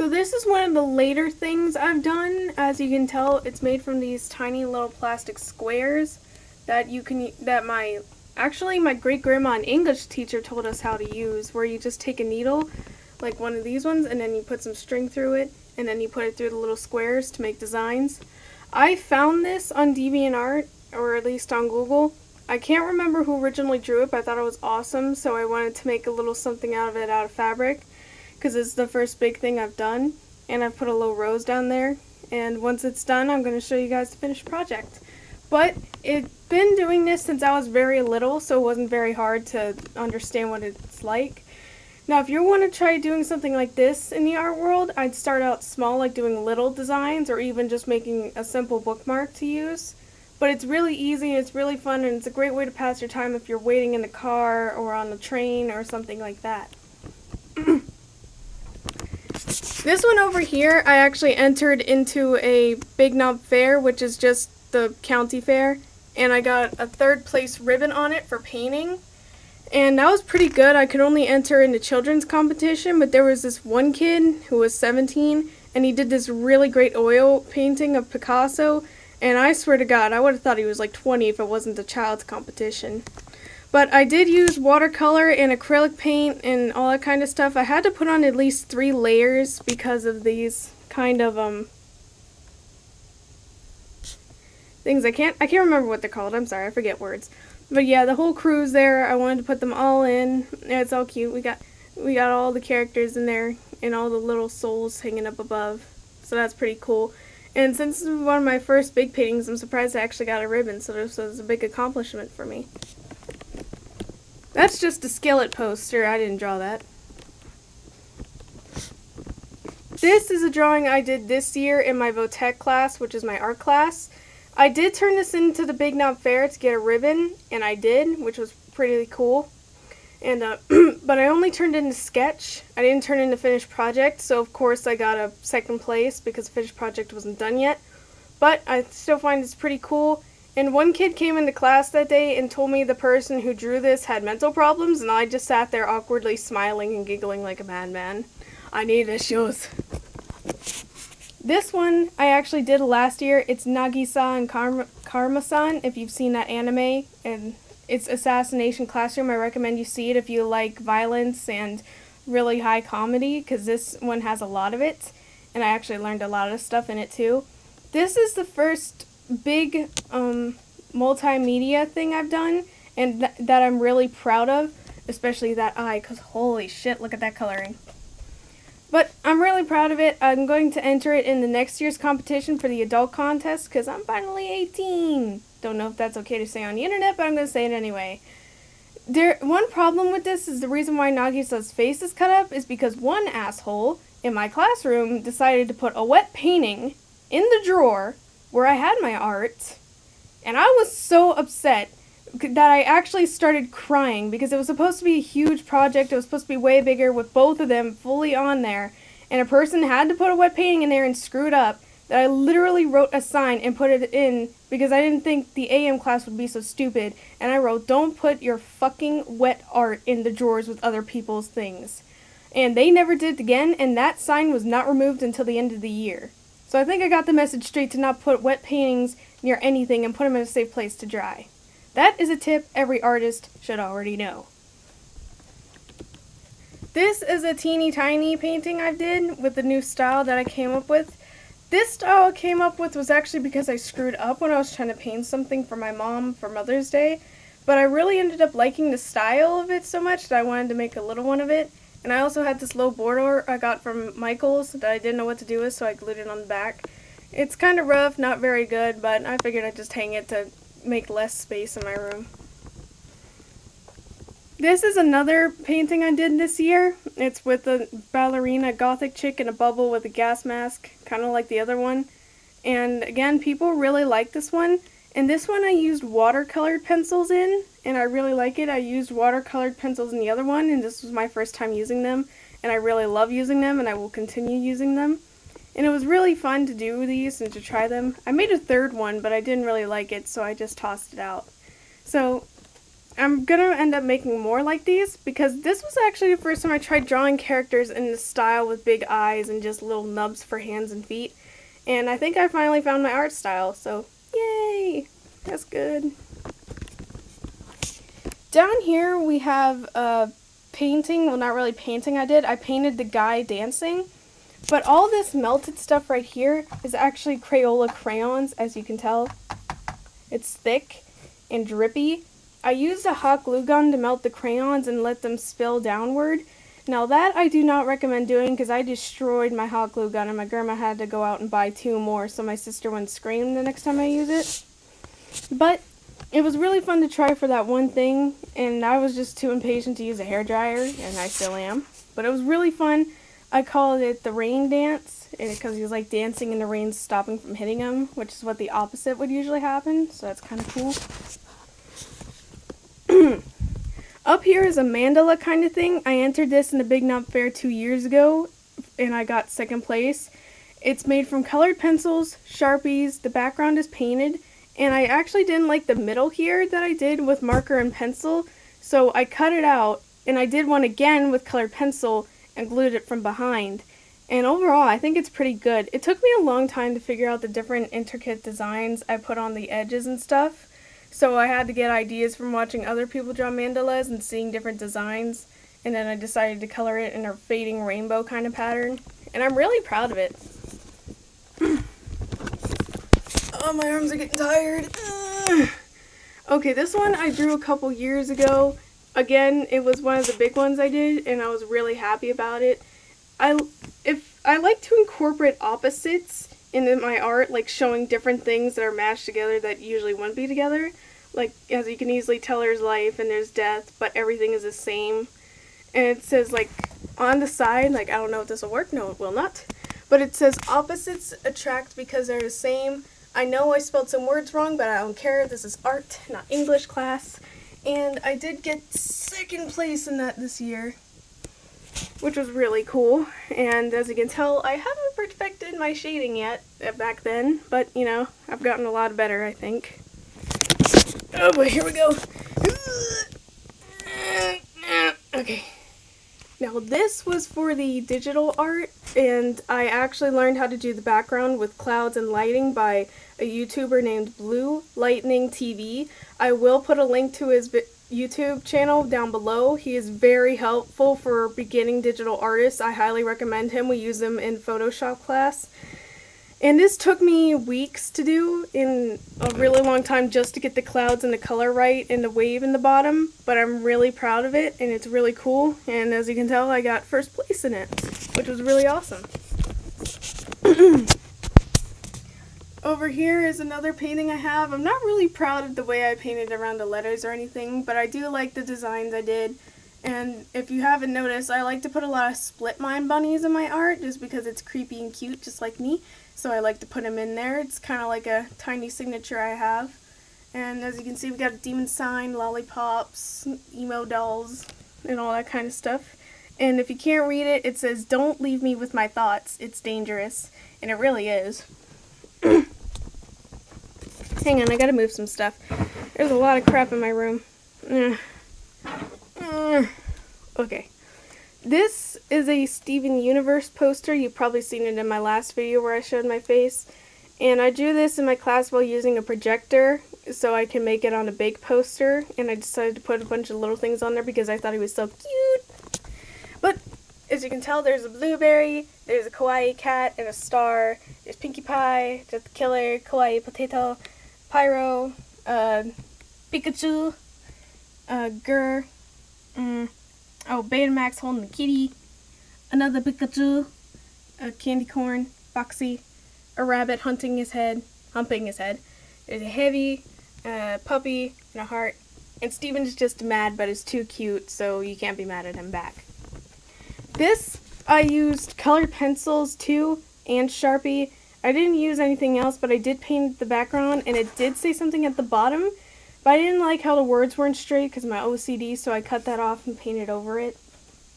So this is one of the later things I've done. As you can tell, it's made from these tiny little plastic squares that my great grandma and English teacher told us how to use, where you just take a needle, like one of these ones, and then you put some string through it, and then you put it through the little squares to make designs. I found this on DeviantArt, or at least on Google. I can't remember who originally drew it, but I thought it was awesome, so I wanted to make a little something out of it out of fabric, because it's the first big thing I've done, and I've put a little rose down there, and once it's done, I'm going to show you guys the finished project. But it's been doing this since I was very little, so it wasn't very hard to understand what it's like. Now, if you want to try doing something like this in the art world, I'd start out small, like doing little designs, or even just making a simple bookmark to use. But it's really easy, it's really fun, and it's a great way to pass your time if you're waiting in the car, or on the train, or something like that. This one over here, I actually entered into a Big Knob Fair, which is just the county fair, and I got a 3rd place ribbon on it for painting, and that was pretty good. I could only enter into children's competition, but there was this one kid who was 17, and he did this really great oil painting of Picasso, and I swear to God, I would have thought he was like 20 if it wasn't a child's competition. But I did use watercolor and acrylic paint and all that kind of stuff. I had to put on at least 3 layers because of these kind of things. I can't remember what they're called. I'm sorry, I forget words. But yeah, the whole crew's there. I wanted to put them all in. Yeah, it's all cute. We got all the characters in there and all the little souls hanging up above. So that's pretty cool. And since this is one of my first big paintings, I'm surprised I actually got a ribbon, so this was a big accomplishment for me. That's just a skillet poster. I didn't draw that. This is a drawing I did this year in my Votech class, which is my art class. I did turn this into the Big Knob Fair to get a ribbon, and I did, which was pretty cool. And but I only turned into sketch. I didn't turn into finished project, so of course I got a 2nd place because the finished project wasn't done yet. But I still find it's pretty cool. And one kid came into class that day and told me the person who drew this had mental problems, and I just sat there awkwardly smiling and giggling like a madman. I need issues. This one I actually did last year. It's Nagisa and Karma-san, if you've seen that anime, and it's Assassination Classroom. I recommend you see it if you like violence and really high comedy, because this one has a lot of it, and I actually learned a lot of stuff in it too. This is the first big multimedia thing I've done, and that I'm really proud of, especially that eye, because holy shit, look at that coloring. But I'm really proud of it. I'm going to enter it in the next year's competition for the adult contest, because I'm finally 18. Don't know if that's okay to say on the internet, but I'm going to say it anyway. One problem with this is the reason why Nagisa's face is cut up is because one asshole in my classroom decided to put a wet painting in the drawer where I had my art, and I was so upset that I actually started crying, because it was supposed to be a huge project. It was supposed to be way bigger with both of them fully on there, and a person had to put a wet painting in there and screw it up, that I literally wrote a sign and put it in because I didn't think the AM class would be so stupid, and I wrote, "Don't put your fucking wet art in the drawers with other people's things." And they never did it again, and that sign was not removed until the end of the year. So I think I got the message straight to not put wet paintings near anything and put them in a safe place to dry. That is a tip every artist should already know. This is a teeny tiny painting I did with the new style that I came up with. This style I came up with was actually because I screwed up when I was trying to paint something for my mom for Mother's Day, but I really ended up liking the style of it so much that I wanted to make a little one of it. And I also had this low border I got from Michael's that I didn't know what to do with, so I glued it on the back. It's kind of rough, not very good, but I figured I'd just hang it to make less space in my room. This is another painting I did this year. It's with a ballerina gothic chick in a bubble with a gas mask, kind of like the other one. And again, people really like this one. And this one I used watercolored pencils in, and I really like it. I used watercolored pencils in the other one, and this was my first time using them. And I really love using them, and I will continue using them. And it was really fun to do these and to try them. I made a 3rd one, but I didn't really like it, so I just tossed it out. So I'm gonna end up making more like these because this was actually the first time I tried drawing characters in this style with big eyes and just little nubs for hands and feet. And I think I finally found my art style, so yay! That's good. Down here we have a painting, well not really painting I painted the guy dancing. But all this melted stuff right here is actually Crayola crayons, as you can tell. It's thick and drippy. I used a hot glue gun to melt the crayons and let them spill downward. Now that I do not recommend doing because I destroyed my hot glue gun and my grandma had to go out and buy 2 more so my sister wouldn't scream the next time I use it. But it was really fun to try for that one thing, and I was just too impatient to use a hairdryer, and I still am. But it was really fun. I called it the rain dance because he was like dancing and the rain stopping from hitting him, which is what the opposite would usually happen, so that's kind of cool. Up here is a mandala kind of thing. I entered this in the Big Nut Fair 2 years ago, and I got 2nd place. It's made from colored pencils, Sharpies, the background is painted, and I actually didn't like the middle here that I did with marker and pencil, so I cut it out, and I did one again with colored pencil and glued it from behind. And overall, I think it's pretty good. It took me a long time to figure out the different intricate designs I put on the edges and stuff. So I had to get ideas from watching other people draw mandalas and seeing different designs. And then I decided to color it in a fading rainbow kind of pattern. And I'm really proud of it. Oh, my arms are getting tired. Okay, this one I drew a couple years ago. Again, it was one of the big ones I did, and I was really happy about it. I like to incorporate opposites into my art, like showing different things that are matched together that usually wouldn't be together. Like, as you can easily tell, there's life and there's death, but everything is the same. And it says, like, on the side, like, I don't know if this will work. No, it will not. But it says, opposites attract because they're the same. I know I spelled some words wrong, but I don't care. This is art, not English class. And I did get 2nd place in that this year, which was really cool. And as you can tell, I haven't perfected my shading yet back then, but you know, I've gotten a lot better, I think. Oh boy, here we go. Okay. Now this was for the digital art, and I actually learned how to do the background with clouds and lighting by a YouTuber named Blue Lightning TV. I will put a link to his YouTube channel down below. He is very helpful for beginning digital artists. I highly recommend him. We use him in Photoshop class. And this took me weeks to do in a really long time just to get the clouds and the color right and the wave in the bottom, but I'm really proud of it and it's really cool, and as you can tell I got 1st place in it, which was really awesome. Over here is another painting I have. I'm not really proud of the way I painted around the letters or anything, but I do like the designs I did. And if you haven't noticed, I like to put a lot of split mind bunnies in my art just because it's creepy and cute, just like me. So I like to put them in there. It's kind of like a tiny signature I have. And as you can see, we got a demon sign, lollipops, emo dolls, and all that kind of stuff. And if you can't read it, it says, "Don't leave me with my thoughts. It's dangerous." And it really is. Hang on, I gotta move some stuff. There's a lot of crap in my room. Okay. This is a Steven Universe poster. You've probably seen it in my last video where I showed my face. And I drew this in my class while using a projector so I can make it on a big poster. And I decided to put a bunch of little things on there because I thought he was so cute. But as you can tell, there's a blueberry, there's a kawaii cat and a star, there's Pinkie Pie, there's the killer, kawaii potato, Pyro, Pikachu, Gur, Betamax holding the kitty, another Pikachu, a candy corn, Foxy, a rabbit humping his head. There's a heavy, puppy, and a heart. And Steven is just mad, but is too cute, so you can't be mad at him back. This, I used colored pencils too, and Sharpie. I didn't use anything else, but I did paint the background, and it did say something at the bottom. But I didn't like how the words weren't straight because of my OCD, so I cut that off and painted over it.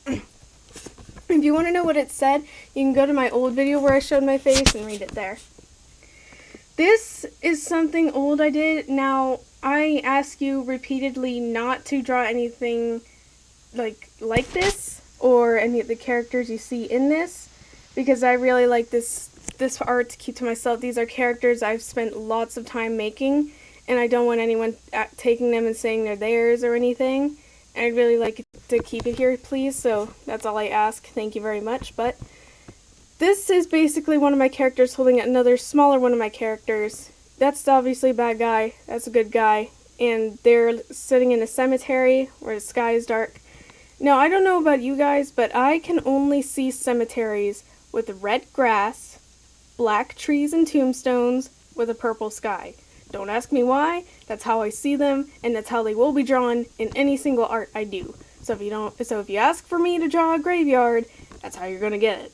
If you want to know what it said, you can go to my old video where I showed my face and read it there. This is something old I did. Now, I ask you repeatedly not to draw anything like this or any of the characters you see in this, because I really like this art to keep to myself. These are characters I've spent lots of time making, and I don't want anyone taking them and saying they're theirs or anything. I'd really like to keep it here, please, so that's all I ask. Thank you very much. But this is basically one of my characters holding another smaller one of my characters. That's obviously a bad guy. That's a good guy. And they're sitting in a cemetery where the sky is dark. Now, I don't know about you guys, but I can only see cemeteries with red grass, black trees and tombstones with a purple sky. Don't ask me why. That's how I see them, and that's how they will be drawn in any single art I do. So if you ask for me to draw a graveyard, that's how you're gonna get it.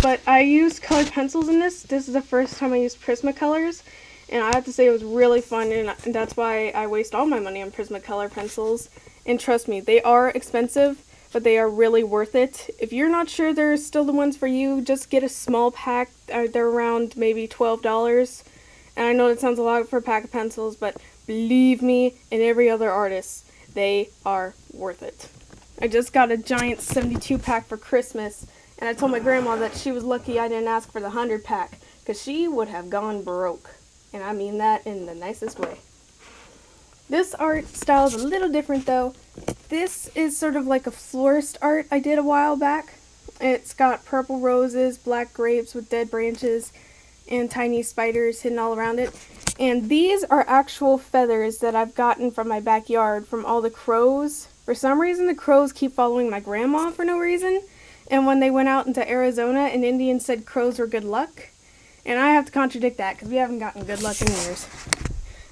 But I used colored pencils in this. This is the first time I used Prismacolors, and I have to say it was really fun, and that's why I waste all my money on Prismacolor pencils. And trust me, they are expensive, but they are really worth it. If you're not sure they're still the ones for you, just get a small pack. They're around maybe $12. And I know that sounds a lot for a pack of pencils, but believe me and every other artist, they are worth it. I just got a giant 72 pack for Christmas, and I told my grandma that she was lucky I didn't ask for the 100 pack, because she would have gone broke. And I mean that in the nicest way. This art style is a little different though. This is sort of like a florist art I did a while back. It's got purple roses, black grapes with dead branches, and tiny spiders hidden all around it. And these are actual feathers that I've gotten from my backyard from all the crows. For some reason, the crows keep following my grandma for no reason. And when they went out into Arizona, an Indian said crows were good luck. And I have to contradict that because we haven't gotten good luck in years.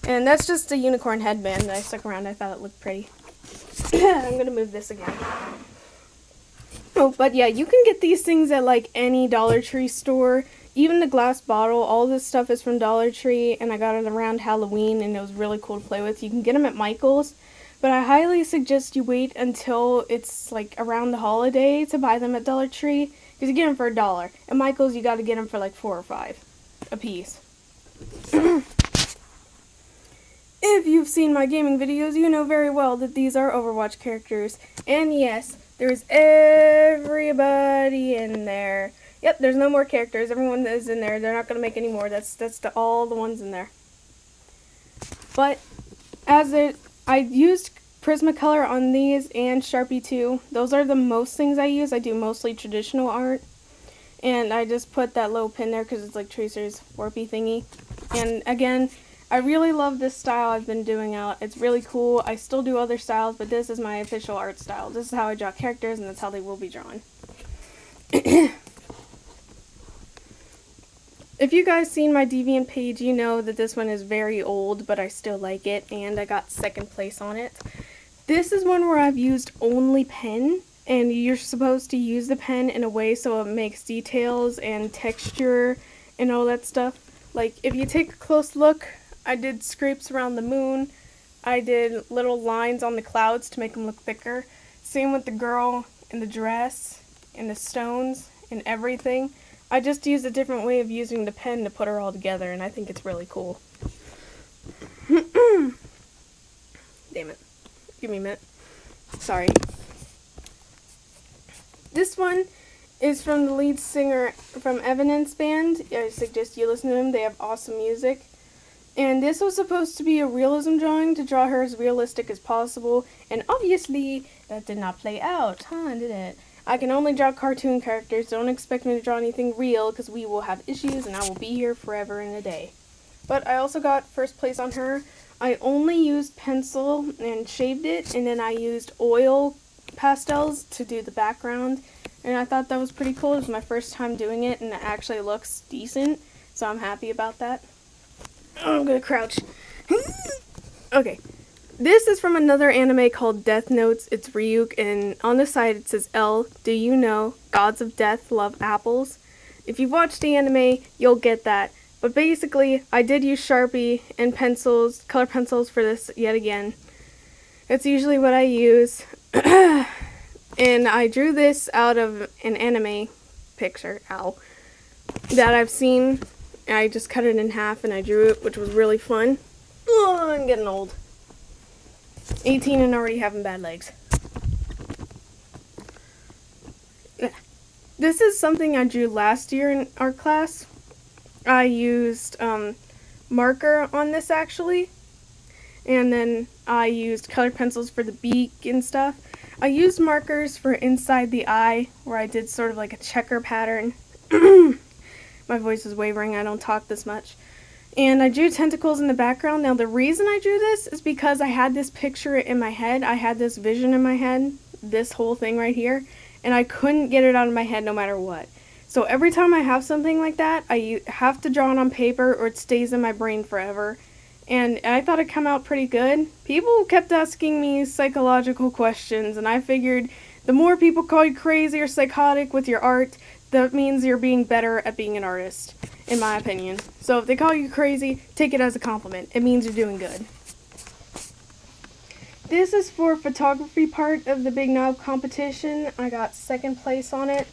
And that's just a unicorn headband that I stuck around. I thought it looked pretty. I'm going to move this again. Oh, but yeah, you can get these things at like any Dollar Tree store. Even the glass bottle, all this stuff is from Dollar Tree, and I got it around Halloween, and it was really cool to play with. You can get them at Michael's, but I highly suggest you wait until it's like around the holiday to buy them at Dollar Tree, because you get them for $1. At Michael's, you got to get them for like $4 or $5 a piece. If you've seen my gaming videos, you know very well that these are Overwatch characters. And yes, there's everybody in there. Yep, there's no more characters. Everyone is in there. They're not going to make any more. That's all the ones in there. But I used Prismacolor on these and Sharpie too. Those are the most things I use. I do mostly traditional art. And I just put that little pin there because it's like Tracer's warpy thingy. And again, I really love this style I've been doing out. It's really cool. I still do other styles, but this is my official art style. This is how I draw characters, and that's how they will be drawn. If you guys seen my Deviant page, you know that this one is very old, but I still like it, and I got second place on it. This is one where I've used only pen, and you're supposed to use the pen in a way so it makes details and texture and all that stuff. Like, if you take a close look, I did scrapes around the moon. I did little lines on the clouds to make them look thicker. Same with the girl in the dress and the stones and everything. I just used a different way of using the pen to put her all together, and I think it's really cool. Damn it. Give me a minute. Sorry. This one is from the lead singer from Evidence Band. I suggest you listen to them. They have awesome music. And this was supposed to be a realism drawing, to draw her as realistic as possible. And obviously, that did not play out, huh, did it? I can only draw cartoon characters. Don't expect me to draw anything real, because we will have issues and I will be here forever and a day. But I also got first place on her. I only used pencil and shaved it, and then I used oil pastels to do the background. And I thought that was pretty cool. It was my first time doing it, and it actually looks decent, so I'm happy about that. Oh, I'm gonna crouch. Okay. This is from another anime called Death Notes. It's Ryuk, and on the side it says, L, do you know, gods of death love apples? If you've watched the anime, you'll get that. But basically, I did use Sharpie and pencils, color pencils for this yet again. It's usually what I use. And I drew this out of an anime picture, that I've seen. I just cut it in half and I drew it, which was really fun. I'm getting old. 18 and already having bad legs. This is something I drew last year in art class. I used marker on this actually, and then I used colored pencils for the beak and stuff. I used markers for inside the eye, where I did sort of like a checker pattern. My voice is wavering, I don't talk this much. And I drew tentacles in the background. Now the reason I drew this is because I had this picture in my head. I had this vision in my head, this whole thing right here, and I couldn't get it out of my head no matter what. So every time I have something like that, I have to draw it on paper or it stays in my brain forever. And I thought it came out pretty good. People kept asking me psychological questions, and I figured the more people call you crazy or psychotic with your art, that means you're being better at being an artist, in my opinion. So if they call you crazy, take it as a compliment. It means you're doing good. This is for photography part of the Big Knob competition. I got second place on it.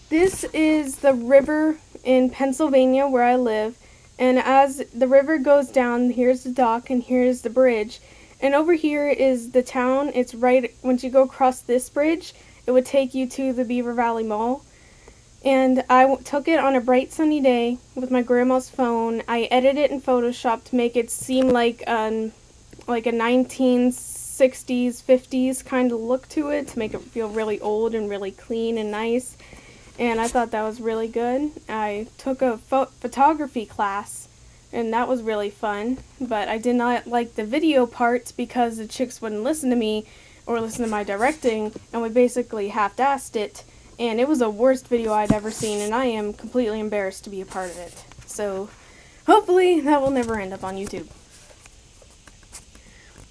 This is the river in Pennsylvania where I live. And as the river goes down, here's the dock and here's the bridge. And over here is the town. It's right, once you go across this bridge, it would take you to the Beaver Valley Mall. And I took it on a bright sunny day with my grandma's phone. I edited it in Photoshop to make it seem like a 1960s, 50s kind of look to it, to make it feel really old and really clean and nice. And I thought that was really good. I took a photography class, and that was really fun. But I did not like the video parts because the chicks wouldn't listen to me or listen to my directing, and we basically half-assed it. And it was the worst video I'd ever seen, and I am completely embarrassed to be a part of it. So hopefully that will never end up on YouTube.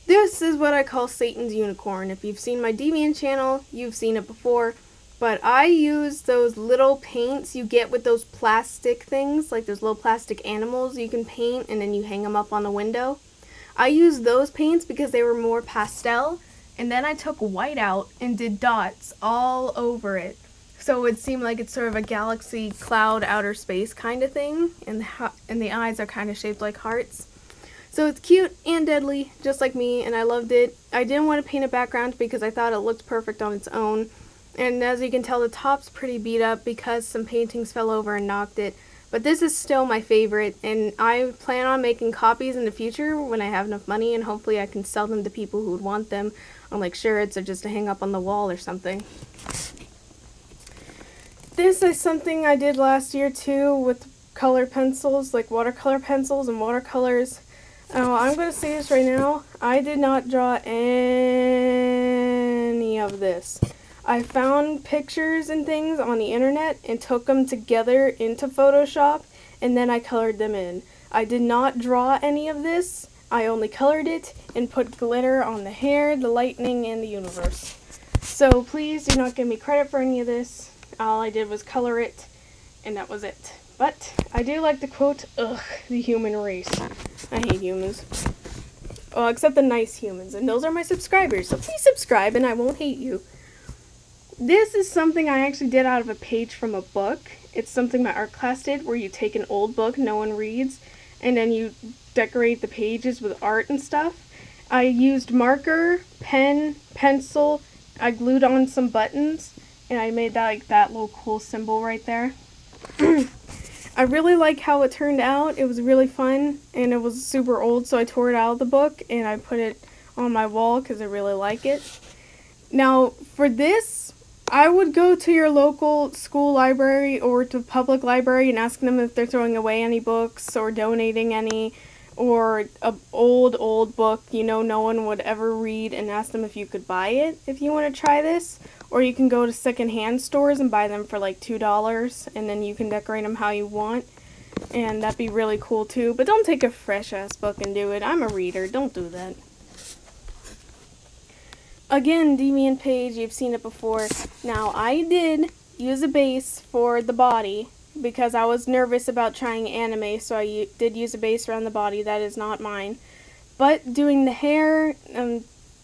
This is what I call Satan's Unicorn. If you've seen my Deviant channel, you've seen it before. But I use those little paints you get with those plastic things, like those little plastic animals you can paint and then you hang them up on the window. I used those paints because they were more pastel, and then I took white out and did dots all over it. So it would seem like it's sort of a galaxy, cloud, outer space kind of thing, and the eyes are kind of shaped like hearts. So it's cute and deadly, just like me, and I loved it. I didn't want to paint a background because I thought it looked perfect on its own. And as you can tell, the top's pretty beat up because some paintings fell over and knocked it. But this is still my favorite, and I plan on making copies in the future when I have enough money, and hopefully I can sell them to people who would want them on like shirts or just to hang up on the wall or something. This is something I did last year too with colored pencils, like watercolor pencils and watercolors. I'm going to say this right now, I did not draw any of this. I found pictures and things on the internet and took them together into Photoshop, and then I colored them in. I did not draw any of this. I only colored it and put glitter on the hair, the lightning, and the universe. So please do not give me credit for any of this. All I did was color it, and that was it. But I do like the quote, "Ugh, the human race." I hate humans. Well, except the nice humans, and those are my subscribers, so please subscribe and I won't hate you. This is something I actually did out of a page from a book. It's something my art class did, where you take an old book no one reads, and then you decorate the pages with art and stuff. I used marker, pen, pencil, I glued on some buttons, and I made that like that little cool symbol right there. I really like how it turned out. It was really fun, and it was super old, so I tore it out of the book, and I put it on my wall because I really like it. Now, for this, I would go to your local school library or to public library and ask them if they're throwing away any books or donating any, or an old book no one would ever read, and ask them if you could buy it if you want to try this. Or you can go to secondhand stores and buy them for like $2, and then you can decorate them how you want, and that'd be really cool too. But don't take a fresh ass book and do it. I'm a reader, don't do that. Again, Deviant page, you've seen it before. Now, I did use a base for the body because I was nervous about trying anime, so I did use a base around the body. That is not mine. But doing the hair,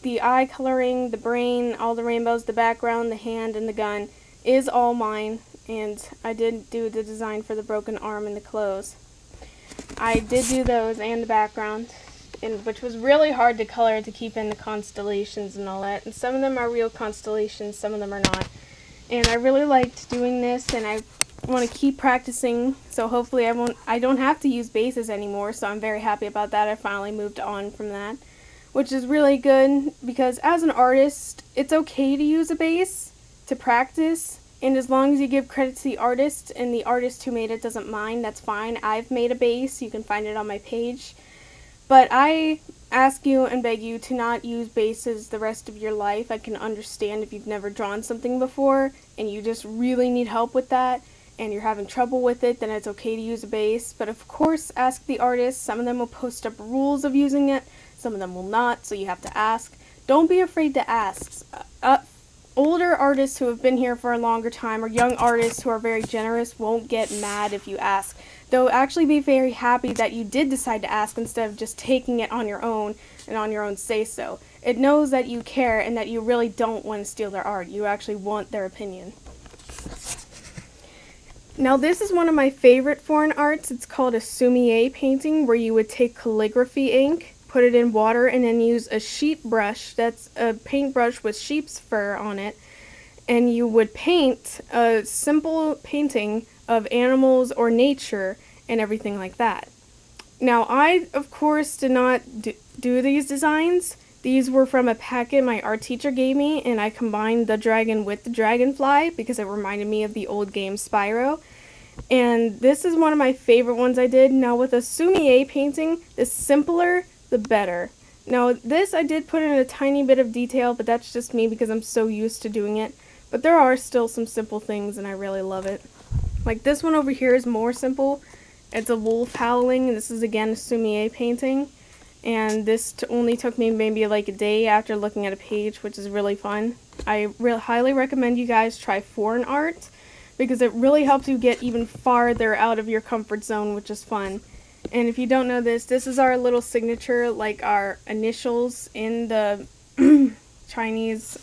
the eye coloring, the brain, all the rainbows, the background, the hand, and the gun is all mine. And I did do the design for the broken arm and the clothes. I did do those and the background. and which was really hard to color to keep in the constellations and all that. And some of them are real constellations, some of them are not. And I really liked doing this, and I want to keep practicing, so hopefully I don't have to use bases anymore, so I'm very happy about that. I finally moved on from that, which is really good, because as an artist, it's okay to use a base to practice, and as long as you give credit to the artist, and the artist who made it doesn't mind, that's fine. I've made a base, you can find it on my page, but I ask you and beg you to not use bases the rest of your life. I can understand if you've never drawn something before, and you just really need help with that, and you're having trouble with it, then it's okay to use a base. But of course, ask the artist. Some of them will post up rules of using it, some of them will not, so you have to ask. Don't be afraid to ask. Older artists who have been here for a longer time, or young artists who are very generous, won't get mad if you ask. They'll actually be very happy that you did decide to ask instead of just taking it on your own and on your own say-so. It knows that you care and that you really don't want to steal their art. You actually want their opinion. Now this is one of my favorite foreign arts. It's called a sumi-e painting, where you would take calligraphy ink, put it in water, and then use a sheep brush, that's a paintbrush with sheep's fur on it, and you would paint a simple painting of animals or nature and everything like that. Now I, of course, did not do these designs. These were from a packet my art teacher gave me, and I combined the dragon with the dragonfly because it reminded me of the old game Spyro. And this is one of my favorite ones I did. Now with a sumi-e painting, the simpler, the better. Now this I did put in a tiny bit of detail, but that's just me because I'm so used to doing it. But there are still some simple things, and I really love it. Like this one over here is more simple. It's a wolf howling, and this is again a sumi-e painting. And this only took me maybe like a day after looking at a page, which is really fun. I highly recommend you guys try foreign art, because it really helps you get even farther out of your comfort zone, which is fun. And if you don't know this, this is our little signature, like our initials in the Chinese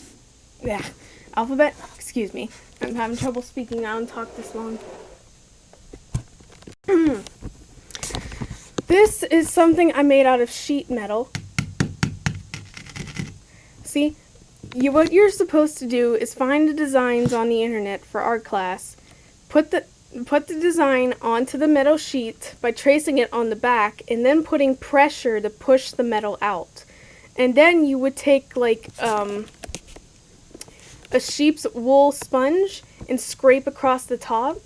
alphabet. Excuse me, I'm having trouble speaking now and talk this long. This is something I made out of sheet metal. See, what you're supposed to do is find the designs on the internet for art class, put the design onto the metal sheet by tracing it on the back, and then putting pressure to push the metal out. And then you would take like a sheep's wool sponge and scrape across the top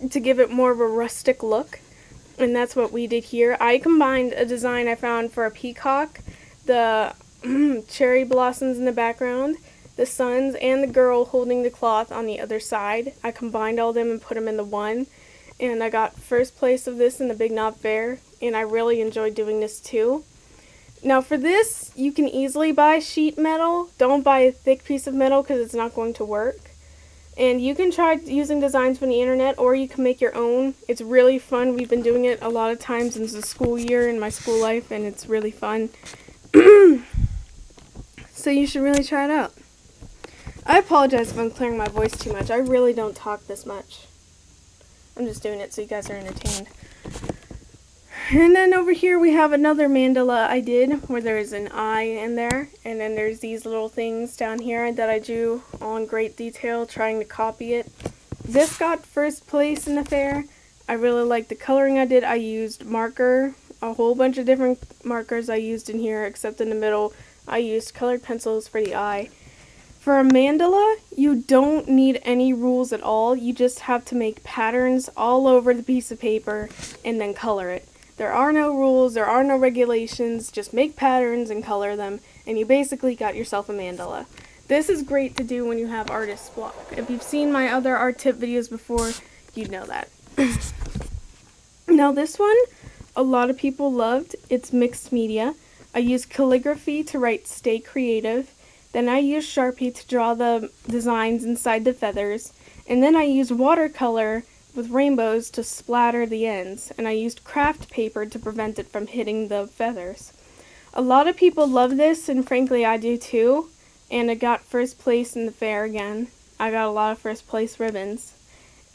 to give it more of a rustic look. And that's what we did here. I combined a design I found for a peacock, the cherry blossoms in the background, the suns, and the girl holding the cloth on the other side. I combined all of them and put them into one, and I got first place of this in the Big Knot Fair, and I really enjoyed doing this too. Now for this, you can easily buy sheet metal. Don't buy a thick piece of metal because it's not going to work. And you can try using designs from the internet, or you can make your own. It's really fun. We've been doing it a lot of times since the school year in my school life, and it's really fun. So you should really try it out. I apologize if I'm clearing my voice too much. I really don't talk this much. I'm just doing it so you guys are entertained. And then over here we have another mandala I did where there's an eye in there, and then there's these little things down here that I drew all in great detail trying to copy it. This got first place in the fair. I really like the coloring I did. I used marker, a whole bunch of different markers I used in here, except in the middle I used colored pencils for the eye. For a mandala, you don't need any rules at all. You just have to make patterns all over the piece of paper and then color it. There are no rules, there are no regulations, just make patterns and color them, and you basically got yourself a mandala. This is great to do when you have artist's block. If you've seen my other art tip videos before, you'd know that. Now this one, a lot of people loved. It's mixed media. I used calligraphy to write "Stay Creative." Then I used Sharpie to draw the designs inside the feathers. And then I used watercolor with rainbows to splatter the ends. And I used craft paper to prevent it from hitting the feathers. A lot of people love this, and frankly I do too. And it got first place in the fair again. I got a lot of first place ribbons.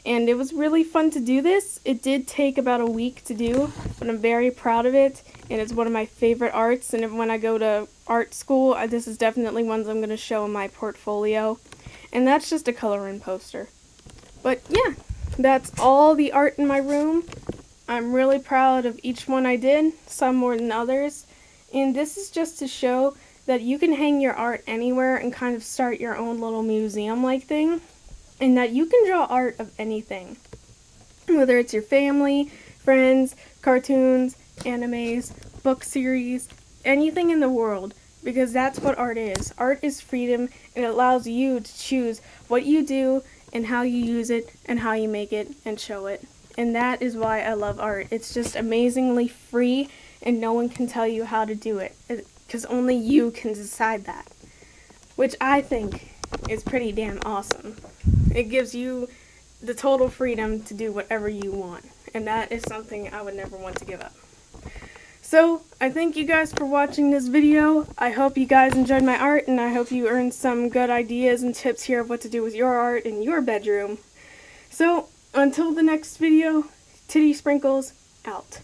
And it was really fun to do this. It did take about a week to do, but I'm very proud of it, and it's one of my favorite arts, and when I go to art school, this is definitely ones I'm going to show in my portfolio. And that's just a color-in poster. But yeah, that's all the art in my room. I'm really proud of each one I did, some more than others. And this is just to show that you can hang your art anywhere and kind of start your own little museum-like thing. And that you can draw art of anything. Whether it's your family, friends, cartoons, animes, book series, anything in the world. Because that's what art is. Art is freedom, and it allows you to choose what you do and how you use it and how you make it and show it. And that is why I love art. It's just amazingly free, and no one can tell you how to do it. Because only you can decide that. Which I think is pretty damn awesome. It gives you the total freedom to do whatever you want. And that is something I would never want to give up. So, I thank you guys for watching this video. I hope you guys enjoyed my art, and I hope you earned some good ideas and tips here of what to do with your art in your bedroom. So, until the next video, Titty Sprinkles out.